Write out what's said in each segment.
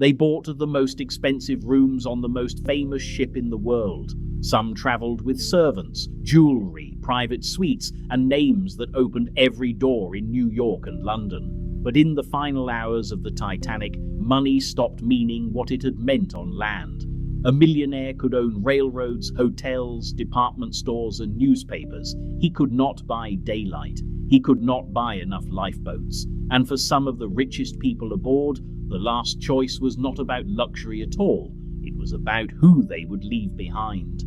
They bought the most expensive rooms on the most famous ship in the world. Some traveled with servants, jewelry, private suites, and names that opened every door in New York and London. But in the final hours of the Titanic, money stopped meaning what it had meant on land. A millionaire could own railroads, hotels, department stores, and newspapers. He could not buy daylight. He could not buy enough lifeboats. And for some of the richest people aboard, the last choice was not about luxury at all. It was about who they would leave behind.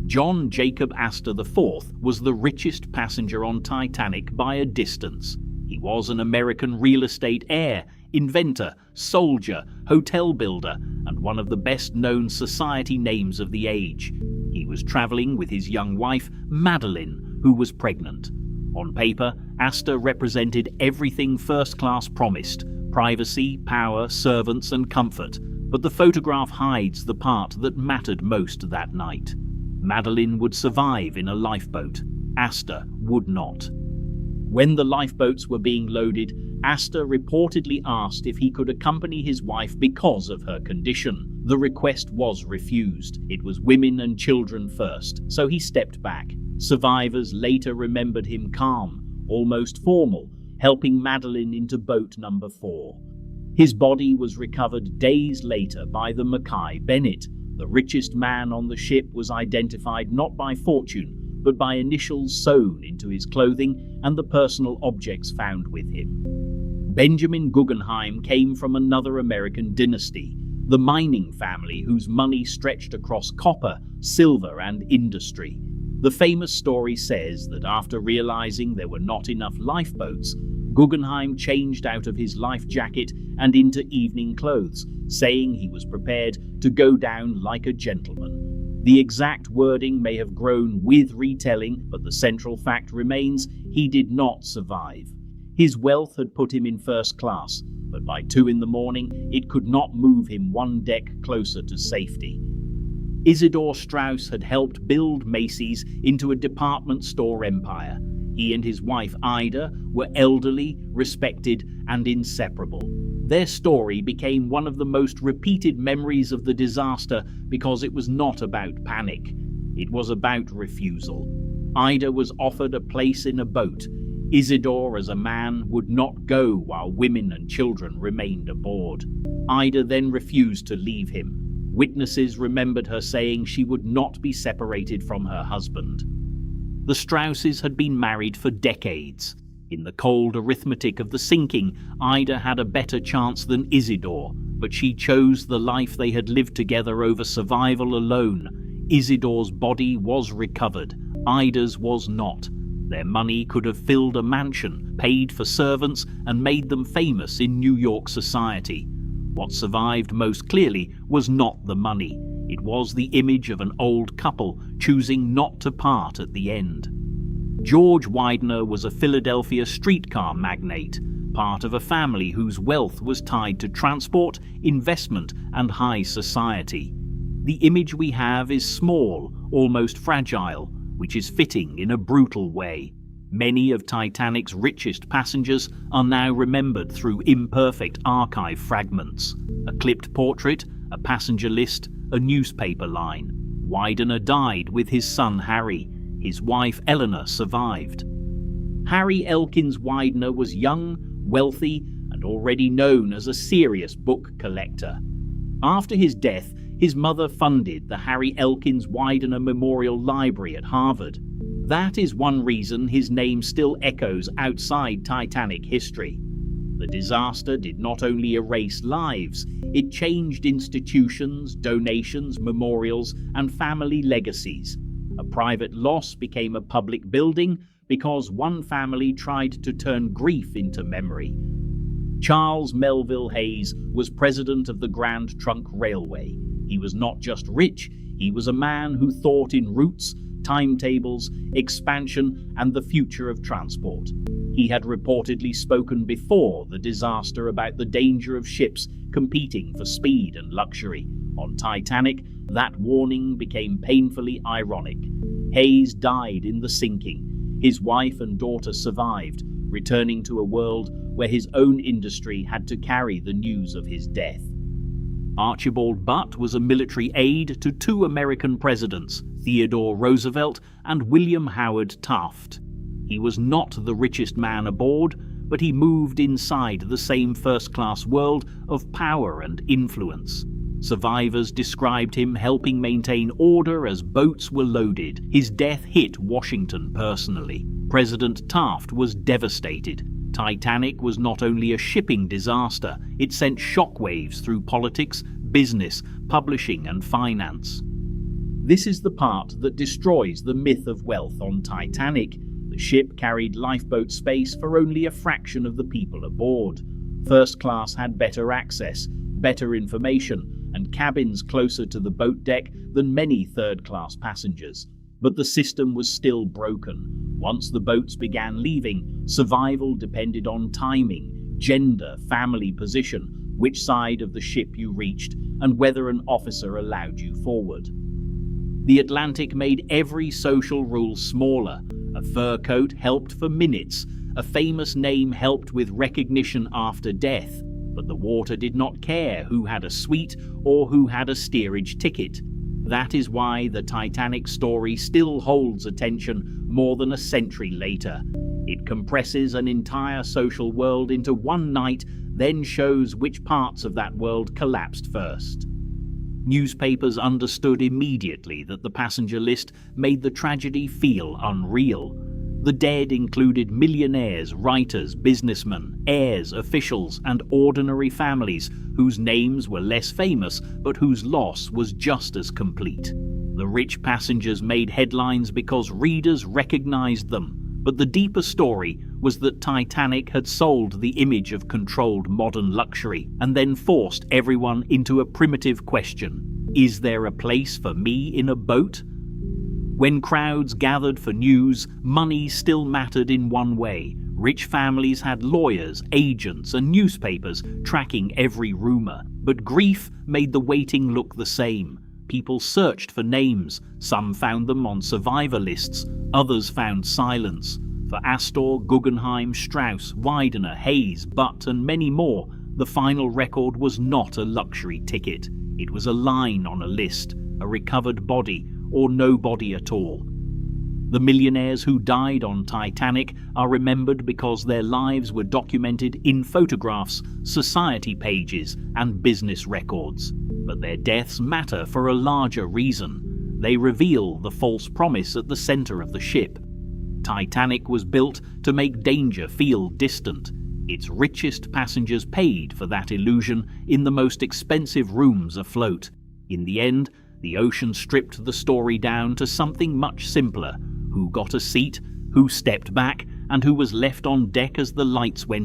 John Jacob Astor IV was the richest passenger on Titanic by a distance. He was an American real estate heir, inventor, soldier, hotel builder, and one of the best-known society names of the age. He was traveling with his young wife, Madeline, who was pregnant. On paper, Astor represented everything first class promised: privacy, power, servants, and comfort. But the photograph hides the part that mattered most that night. Madeline would survive in a lifeboat. Astor would not. When the lifeboats were being loaded, Astor reportedly asked if he could accompany his wife because of her condition. The request was refused. It was women and children first, so he stepped back. Survivors later remembered him calm, almost formal, helping Madeline into boat number 4. His body was recovered days later by the Mackay Bennett. The richest man on the ship was identified not by fortune, but by initials sewn into his clothing and the personal objects found with him. Benjamin Guggenheim came from another American dynasty, the mining family whose money stretched across copper, silver, and industry. The famous story says that after realizing there were not enough lifeboats, Guggenheim changed out of his life jacket and into evening clothes, saying he was prepared to go down like a gentleman. The exact wording may have grown with retelling, but the central fact remains: he did not survive. His wealth had put him in first class, but by 2 a.m, it could not move him one deck closer to safety. Isidor Straus had helped build Macy's into a department store empire. He and his wife Ida were elderly, respected, and inseparable. Their story became one of the most repeated memories of the disaster because it was not about panic. It was about refusal. Ida was offered a place in a boat. Isidor, as a man, would not go while women and children remained aboard. Ida then refused to leave him. Witnesses remembered her saying she would not be separated from her husband. The Strauses had been married for decades. In the cold arithmetic of the sinking, Ida had a better chance than Isidor, but she chose the life they had lived together over survival alone. Isidor's body was recovered. Ida's was not. Their money could have filled a mansion, paid for servants, and made them famous in New York society. What survived most clearly was not the money. It was the image of an old couple choosing not to part at the end. George Widener was a Philadelphia streetcar magnate, part of a family whose wealth was tied to transport, investment, and high society. The image we have is small, almost fragile, which is fitting in a brutal way. Many of Titanic's richest passengers are now remembered through imperfect archive fragments. A clipped portrait, a passenger list, a newspaper line. Widener died with his son Harry. His wife Eleanor survived. Harry Elkins Widener was young, wealthy, and already known as a serious book collector. After his death, his mother funded the Harry Elkins Widener Memorial Library at Harvard. That is one reason his name still echoes outside Titanic history. The disaster did not only erase lives, it changed institutions, donations, memorials, and family legacies. A private loss became a public building because one family tried to turn grief into memory. Charles Melville Hayes was president of the Grand Trunk Railway. He was not just rich, he was a man who thought in routes, timetables, expansion, and the future of transport. He had reportedly spoken before the disaster about the danger of ships competing for speed and luxury. On Titanic, that warning became painfully ironic. Hayes died in the sinking. His wife and daughter survived, returning to a world where his own industry had to carry the news of his death. Archibald Butt was a military aide to two American presidents, Theodore Roosevelt and William Howard Taft. He was not the richest man aboard, but he moved inside the same first-class world of power and influence. Survivors described him helping maintain order as boats were loaded. His death hit Washington personally. President Taft was devastated. Titanic was not only a shipping disaster, it sent shockwaves through politics, business, publishing, and finance. This is the part that destroys the myth of wealth on Titanic. The ship carried lifeboat space for only a fraction of the people aboard. First class had better access, better information, and cabins closer to the boat deck than many third-class passengers. But the system was still broken. Once the boats began leaving, survival depended on timing, gender, family position, which side of the ship you reached, and whether an officer allowed you forward. The Atlantic made every social rule smaller. A fur coat helped for minutes. A famous name helped with recognition after death. But the water did not care who had a suite or who had a steerage ticket. That is why the Titanic story still holds attention more than a century later. It compresses an entire social world into one night, then shows which parts of that world collapsed first. Newspapers understood immediately that the passenger list made the tragedy feel unreal. The dead included millionaires, writers, businessmen, heirs, officials, and ordinary families whose names were less famous but whose loss was just as complete. The rich passengers made headlines because readers recognized them, but the deeper story was that Titanic had sold the image of controlled modern luxury and then forced everyone into a primitive question: is there a place for me in a boat? When crowds gathered for news, money still mattered in one way. Rich families had lawyers, agents, and newspapers tracking every rumor. But grief made the waiting look the same. People searched for names. Some found them on survivor lists. Others found silence. For Astor, Guggenheim, Straus, Widener, Hayes, Butt, and many more, the final record was not a luxury ticket. It was a line on a list, a recovered body, or no body at all. The millionaires who died on Titanic are remembered because their lives were documented in photographs, society pages, and business records. But their deaths matter for a larger reason. They reveal the false promise at the center of the ship. Titanic was built to make danger feel distant. Its richest passengers paid for that illusion in the most expensive rooms afloat. In the end, the ocean stripped the story down to something much simpler: who got a seat, who stepped back, and who was left on deck as the lights went